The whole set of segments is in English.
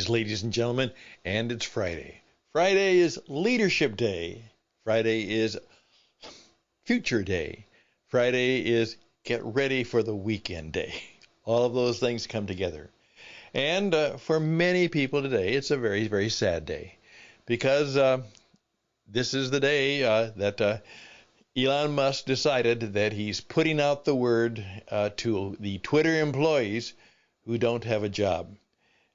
rise, ladies and gentlemen, and it's Friday. Friday is Leadership Day. Friday is Future Day. Friday is Get Ready for the Weekend Day. All of those things come together. And for many people today, it's a very, very sad day because this is the day that Elon Musk decided that he's putting out the word to the Twitter employees who don't have a job.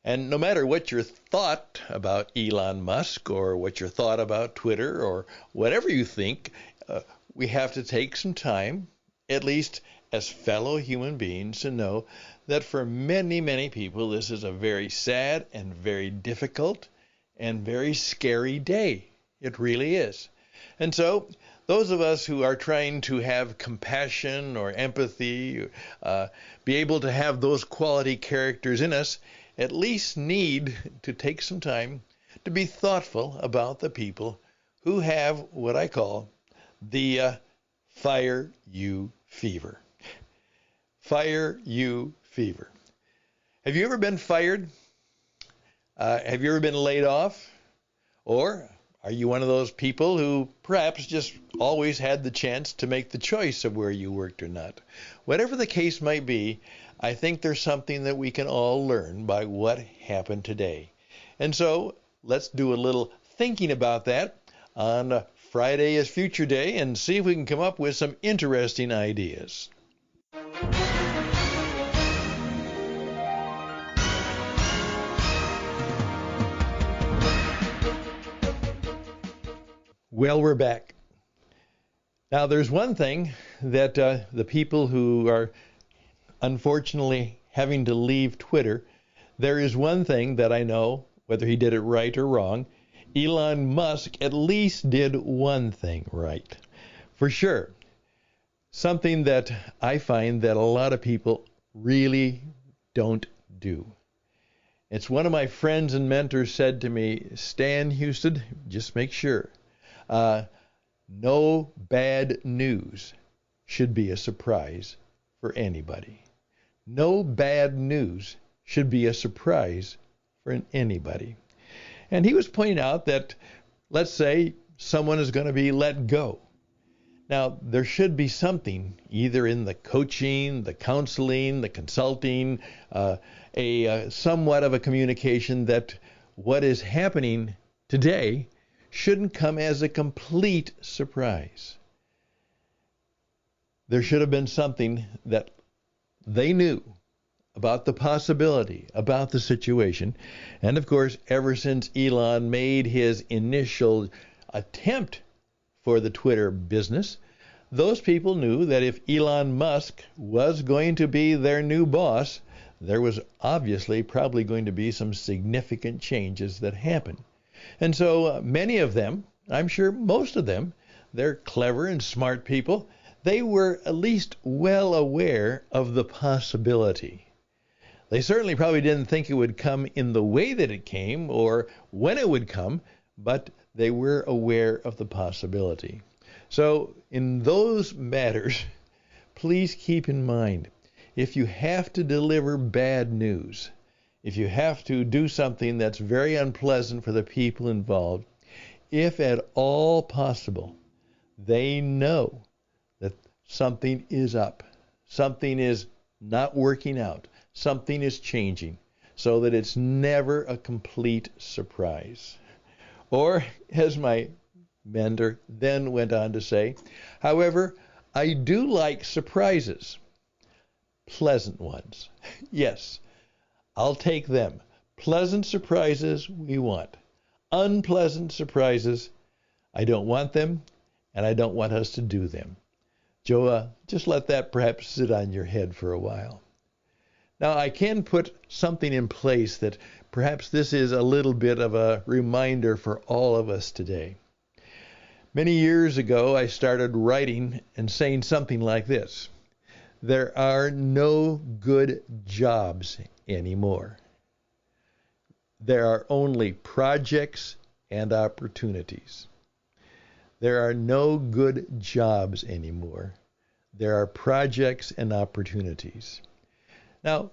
And no matter what your thought about Elon Musk or what your thought about Twitter or whatever you think, we have to take some time, at least as fellow human beings, to know that for many, many people, this is a very sad and very difficult and very scary day. It really is. And so those of us who are trying to have compassion or empathy, be able to have those quality characters in us, at least need to take some time to be thoughtful about the people who have what I call the fire you fever. Fire you fever. Have you ever been fired? Have you ever been laid off? Or are you one of those people who perhaps just always had the chance to make the choice of where you worked or not? Whatever the case might be, I think there's something that we can all learn by what happened today. And so let's do a little thinking about that on Friday is Future Day and see if we can come up with some interesting ideas. Well, we're back. Now, there's one thing that the people who are unfortunately having to leave Twitter, there is one thing that I know, whether he did it right or wrong, Elon Musk at least did one thing right. For sure. Something that I find that a lot of people really don't do. It's one of my friends and mentors said to me, Stan Houston, just make sure. No bad news should be a surprise for anybody. No bad news should be a surprise for anybody. And he was pointing out that, let's say, someone is going to be let go. Now, there should be something, either in the coaching, the counseling, the consulting, somewhat of a communication that what is happening today shouldn't come as a complete surprise. There should have been something that they knew about the possibility, about the situation. And of course, ever since Elon made his initial attempt for the Twitter business, those people knew that if Elon Musk was going to be their new boss, there was obviously probably going to be some significant changes that happened. And so many of them, I'm sure most of them, they're clever and smart people. They were at least well aware of the possibility. They certainly probably didn't think it would come in the way that it came or when it would come, but they were aware of the possibility. So in those matters, please keep in mind, if you have to deliver bad news, if you have to do something that's very unpleasant for the people involved, if at all possible, they know that something is up, something is not working out, something is changing, so that it's never a complete surprise. Or, as my mentor then went on to say, however, I do like surprises, pleasant ones. Yes, I'll take them. Pleasant surprises we want. Unpleasant surprises, I don't want them, and I don't want us to do them. Joe, just let that perhaps sit on your head for a while. Now, I can put something in place that perhaps this is a little bit of a reminder for all of us today. Many years ago, I started writing and saying something like this: there are no good jobs anymore. There are only projects and opportunities. There are no good jobs anymore. There are projects and opportunities. Now,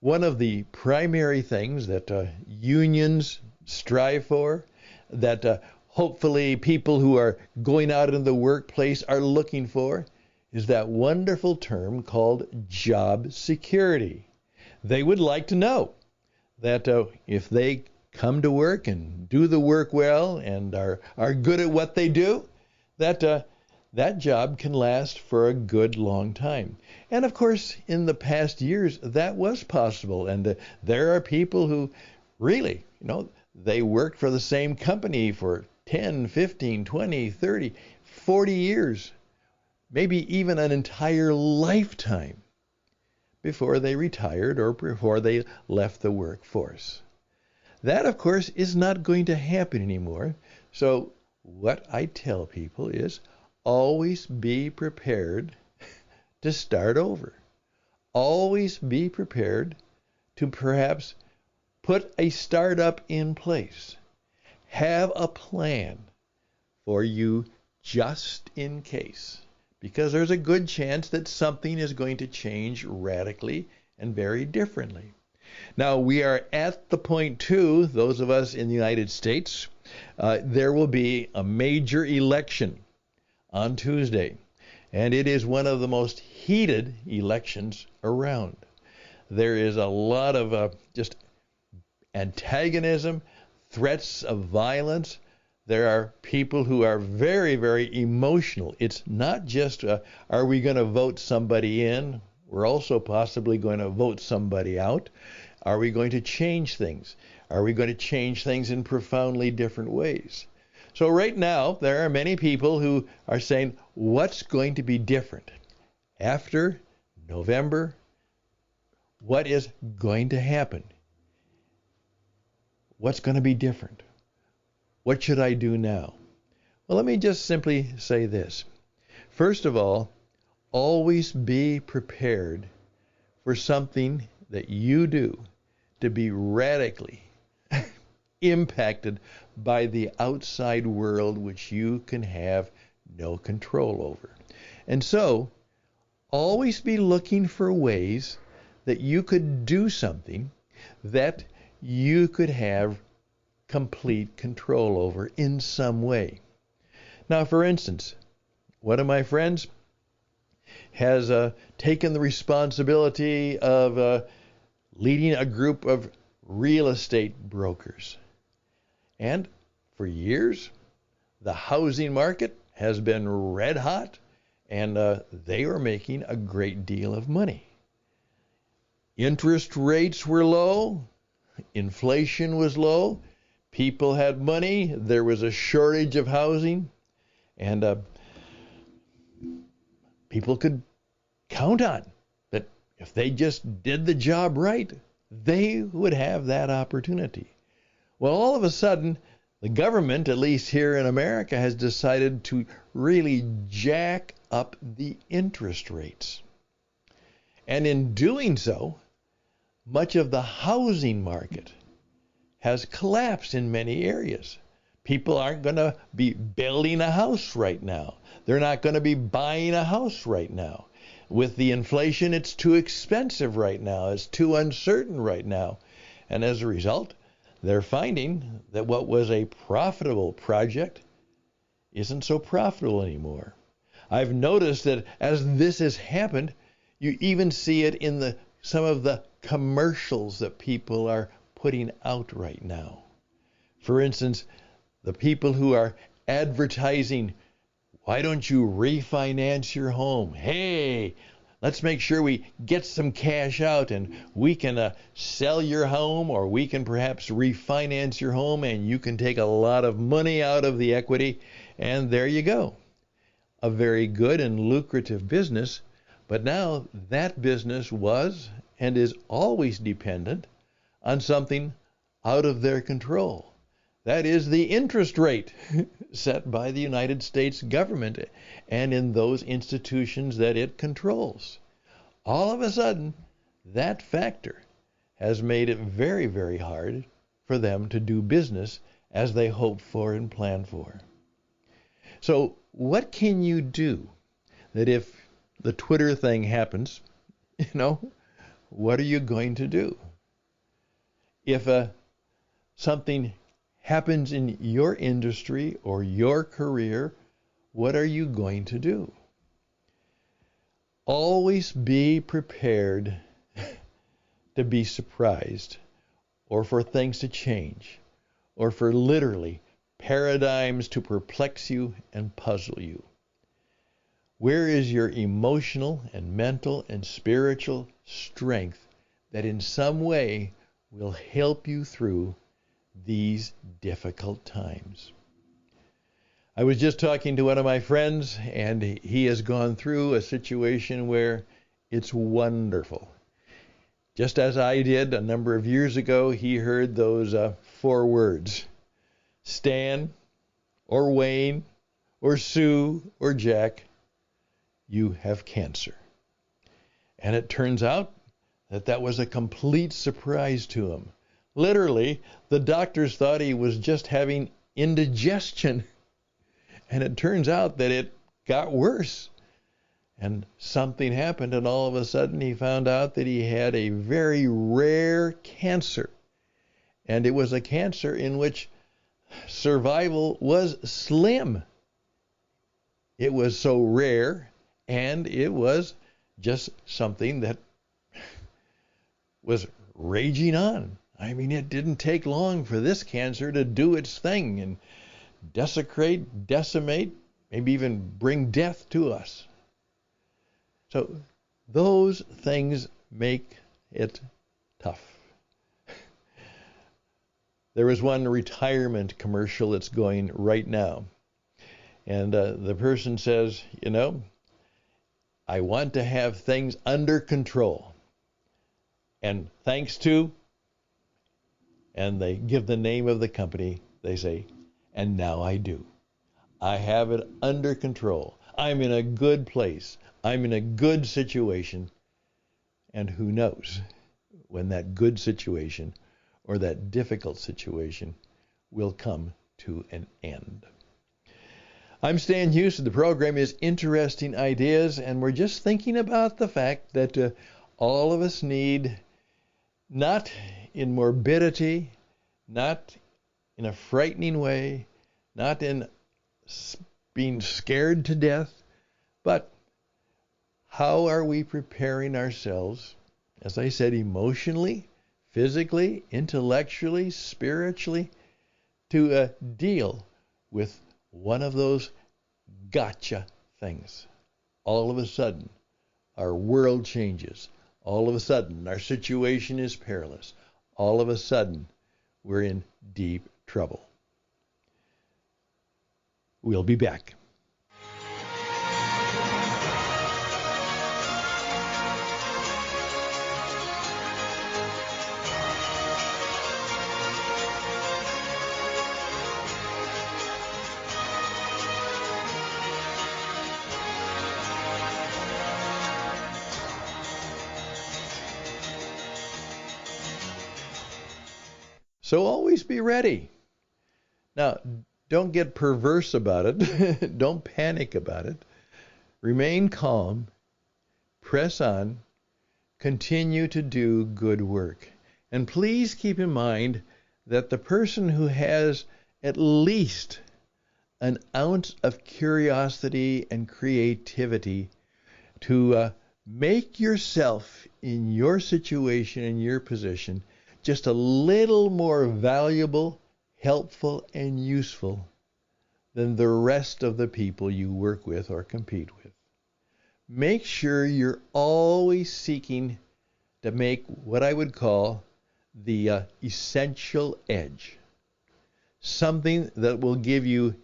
one of the primary things that unions strive for, that hopefully people who are going out in the workplace are looking for, is that wonderful term called job security. They would like to know that if they come to work and do the work well and are good at what they do, that that job can last for a good long time. And of course, in the past years, that was possible. And there are people who really, they worked for the same company for 10, 15, 20, 30, 40 years, maybe even an entire lifetime before they retired or before they left the workforce. That, of course, is not going to happen anymore. So what I tell people is always be prepared to start over. Always be prepared to perhaps put a startup in place. Have a plan for you just in case, because there's a good chance that something is going to change radically and very differently. Now, we are at the point, too, those of us in the United States, there will be a major election on Tuesday, and it is one of the most heated elections around. There is a lot of just antagonism, threats of violence. There are people who are very, very emotional. It's not just, are we going to vote somebody in? We're also possibly going to vote somebody out. Are we going to change things? Are we going to change things in profoundly different ways? So right now, there are many people who are saying, what's going to be different after November? What is going to happen? What's going to be different? What should I do now? Well, let me just simply say this. First of all, always be prepared for something that you do to be radically impacted by the outside world which you can have no control over. And so, always be looking for ways that you could do something that you could have complete control over in some way. Now, for instance, one of my friends has taken the responsibility of leading a group of real estate brokers. And for years, the housing market has been red hot, and they were making a great deal of money. Interest rates were low, inflation was low, people had money, there was a shortage of housing, and people could count on that if they just did the job right, they would have that opportunity. Well, all of a sudden, the government, at least here in America, has decided to really jack up the interest rates. And in doing so, much of the housing market has collapsed in many areas. People aren't going to be building a house right now. They're not going to be buying a house right now. With the inflation, it's too expensive right now. It's too uncertain right now. And as a result, they're finding that what was a profitable project isn't so profitable anymore. I've noticed that as this has happened, you even see it in some of the commercials that people are putting out right now. For instance, the people who are advertising, why don't you refinance your home? Hey, let's make sure we get some cash out and we can sell your home, or we can perhaps refinance your home and you can take a lot of money out of the equity, and there you go. A very good and lucrative business, but now that business was and is always dependent on something out of their control. That is the interest rate set by the United States government and in those institutions that it controls. All of a sudden, that factor has made it very, very hard for them to do business as they hoped for and planned for. So what can you do that if the Twitter thing happens, what are you going to do? If something happens in your industry or your career, what are you going to do? Always be prepared to be surprised, or for things to change, or for literally paradigms to perplex you and puzzle you. Where is your emotional and mental and spiritual strength that in some way will help you through these difficult times? I was just talking to one of my friends, and he has gone through a situation where it's wonderful. Just as I did a number of years ago, he heard those 4 words: Stan, or Wayne, or Sue, or Jack, you have cancer. And it turns out that was a complete surprise to him. Literally, the doctors thought he was just having indigestion. And it turns out that it got worse. And something happened, and all of a sudden he found out that he had a very rare cancer. And it was a cancer in which survival was slim. It was so rare, and it was just something that was raging on. I mean, it didn't take long for this cancer to do its thing and desecrate, decimate, maybe even bring death to us. So those things make it tough. There is one retirement commercial that's going right now. And the person says, I want to have things under control. And thanks to, and they give the name of the company, they say, and now I do. I have it under control. I'm in a good place. I'm in a good situation. And who knows when that good situation or that difficult situation will come to an end. I'm Stan Houston. The program is Interesting Ideas, and we're just thinking about the fact that all of us need, not in morbidity, not in a frightening way, not in being scared to death, but how are we preparing ourselves, as I said, emotionally, physically, intellectually, spiritually, to deal with one of those gotcha things? All of a sudden, our world changes. All of a sudden, our situation is perilous. All of a sudden, we're in deep trouble. We'll be back. So always be ready. Now, don't get perverse about it. Don't panic about it. Remain calm. Press on. Continue to do good work. And please keep in mind that the person who has at least an ounce of curiosity and creativity to make yourself in your situation, in your position, just a little more valuable, helpful, and useful than the rest of the people you work with or compete with. Make sure you're always seeking to make what I would call the essential edge. Something that will give you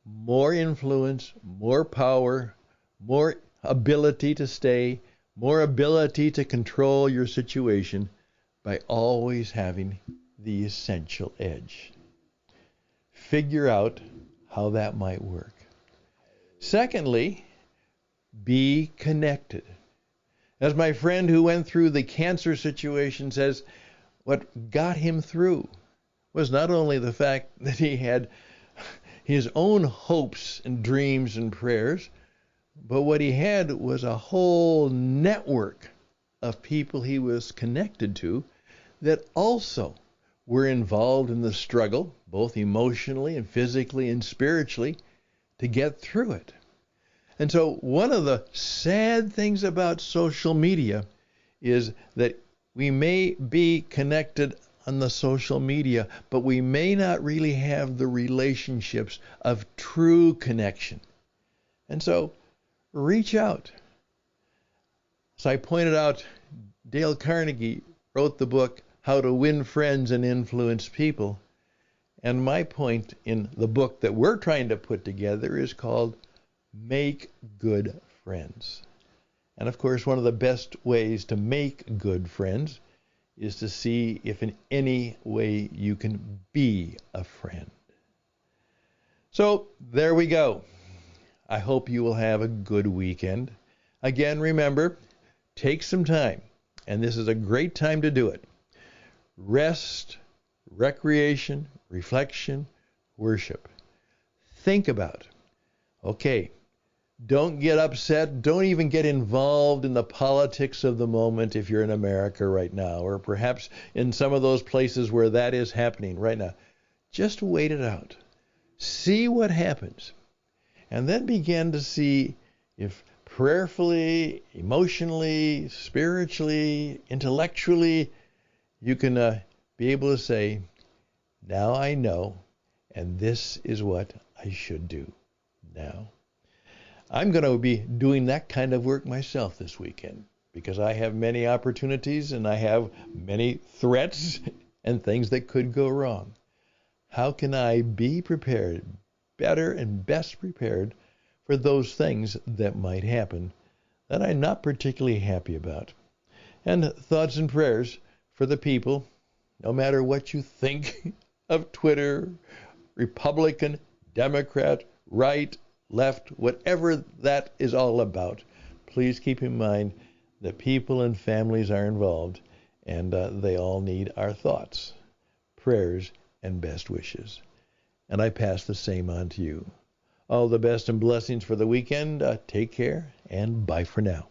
more influence, more power, more ability to stay, more ability to control your situation, by always having the essential edge. Figure out how that might work. Secondly, be connected. As my friend who went through the cancer situation says, what got him through was not only the fact that he had his own hopes and dreams and prayers, but what he had was a whole network of people he was connected to that also we're involved in the struggle, both emotionally and physically and spiritually, to get through it. And so one of the sad things about social media is that we may be connected on the social media, but we may not really have the relationships of true connection. And so reach out. As I pointed out, Dale Carnegie wrote the book, How to Win Friends and Influence People. And my point in the book that we're trying to put together is called Make Good Friends. And of course, one of the best ways to make good friends is to see if in any way you can be a friend. So there we go. I hope you will have a good weekend. Again, remember, take some time, and this is a great time to do it. Rest, recreation, reflection, worship. Think about, okay, don't get upset. Don't even get involved in the politics of the moment if you're in America right now, or perhaps in some of those places where that is happening right now. Just wait it out. See what happens. And then begin to see if prayerfully, emotionally, spiritually, intellectually, you can be able to say, now I know, and this is what I should do now. I'm going to be doing that kind of work myself this weekend because I have many opportunities and I have many threats and things that could go wrong. How can I be prepared, better and best prepared for those things that might happen that I'm not particularly happy about? And thoughts and prayers for the people, no matter what you think of Twitter, Republican, Democrat, right, left, whatever that is all about. Please keep in mind that people and families are involved, and they all need our thoughts, prayers, and best wishes. And I pass the same on to you. All the best and blessings for the weekend. Take care, and bye for now.